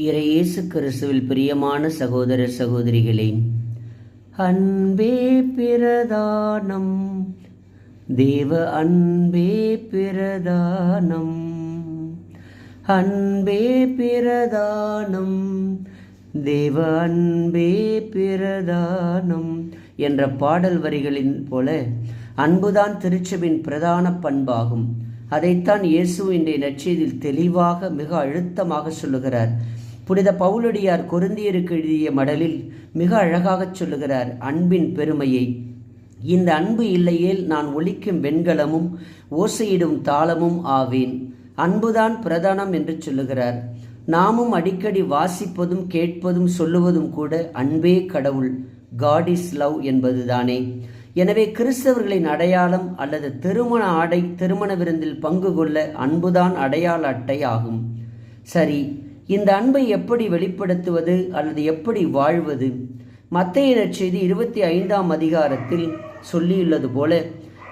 இயேசு கிறிஸ்துவில் பிரியமான சகோதர சகோதரிகளே, அன்பே பிரதானம், தேவ அன்பே பிரதானம், அன்பே பிரதானம், தேவ அன்பே பிரதானம் என்ற பாடல் வரிகளின் போல அன்புதான் திருச்சபையின் பிரதான பண்பாகும். அதைத்தான் இயேசு இன்றைய நற்செய்தியில் தெளிவாக மிக அழுத்தமாக சொல்லுகிறார். புனித பவுலடியார் கொரிந்தியருக்கு எழுதிய மடலில் மிக அழகாக சொல்லுகிறார் அன்பின் பெருமையை. இந்த அன்பு இல்லையேல் நான் ஒலிக்கும் வெண்கலமும் ஓசையிடும் தாளமும் ஆவேன். அன்புதான் பிரதானம் என்று சொல்லுகிறார். நாமும் அடிக்கடி வாசிப்பதும் கேட்பதும் சொல்லுவதும் கூட அன்பே கடவுள், காட் இஸ் லவ் என்பதுதானே. எனவே கிறிஸ்தவர்களின் அடையாளம் அல்லது திருமண ஆடை, திருமண விருந்தில் பங்கு கொள்ள அன்புதான் அடையாள அட்டை ஆகும். சரி, இந்த அன்பை எப்படி வெளிப்படுத்துவது அல்லது எப்படி வாழ்வது? மத்தேயு நற்செய்தி 25ஆம் அதிகாரத்தில் சொல்லியுள்ளது போல,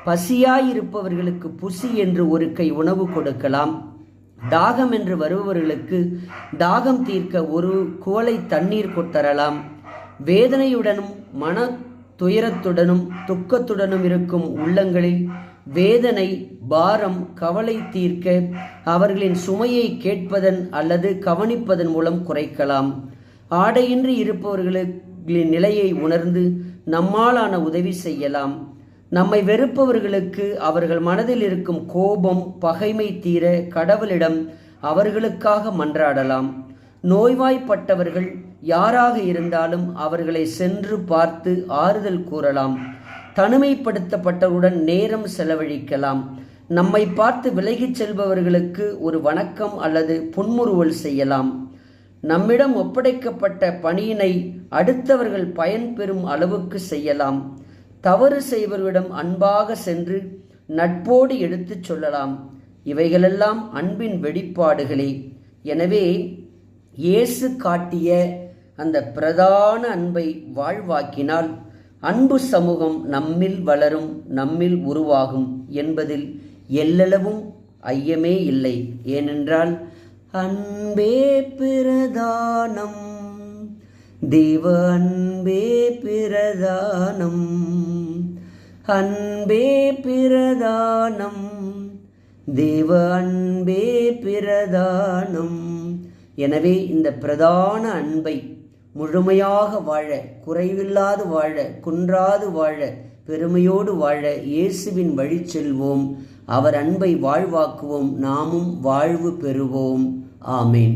பசியாயிருப்பவர்களுக்கு புசி என்று ஒரு கை உணவு கொடுக்கலாம், தாகம் என்று வருபவர்களுக்கு தாகம் தீர்க்க ஒரு குவளை தண்ணீர் தரலாம். வேதனையுடனும் மன துயரத்துடனும் துக்கத்துடனும் இருக்கும் உள்ளங்களில் வேதனை, பாரம், கவலை தீர்க்க அவர்களின் சுமையை கேட்பதன் அல்லது கவனிப்பதன் மூலம் குறைக்கலாம். ஆடையின்றி இருப்பவர்களின் நிலையை உணர்ந்து நம்மாலான உதவி செய்யலாம். நம்மை வெறுப்பவர்களுக்கு அவர்கள் மனதில் இருக்கும் கோபம், பகைமை தீர கடவுளிடம் அவர்களுக்காக மன்றாடலாம். நோய்வாய்ப்பட்டவர்கள் யாராக இருந்தாலும் அவர்களை சென்று பார்த்து ஆறுதல் கூறலாம். தனிமைப்படுத்தப்பட்டவுடன் நேரம் செலவழிக்கலாம். நம்மை பார்த்து விலகிச் செல்பவர்களுக்கு ஒரு வணக்கம் அல்லது புன்முறுவல் செய்யலாம். நம்மிடம் ஒப்படைக்கப்பட்ட பணியினை அடுத்தவர்கள் பயன்பெறும் அளவுக்கு செய்யலாம். தவறு செய்வர்களிடம் அன்பாக சென்று நட்போடு எடுத்துச் சொல்லலாம். இவைகளெல்லாம் அன்பின் வெளிப்பாடுகளே. எனவே இயேசு காட்டிய அந்த பிரதான அன்பை வாழ்வாக்கினால் அன்பு சமூகம் நம்மில் வளரும், நம்மில் உருவாகும் என்பதில் எல்லளவும் ஐயமே இல்லை. ஏனென்றால் அன்பே பிரதானம், தேவ அன்பே பிரதானம், அன்பே பிரதானம், தேவ அன்பே பிரதானம். எனவே இந்த பிரதான அன்பை முழுமையாக வாழ, குறைவில்லாது வாழ, குன்றாது வாழ, பெருமையோடு வாழ இயேசுவின் வழி செல்வோம். அவர் அன்பை வாழ்வாக்குவோம். நாமும் வாழ்வு பெறுவோம். ஆமேன்.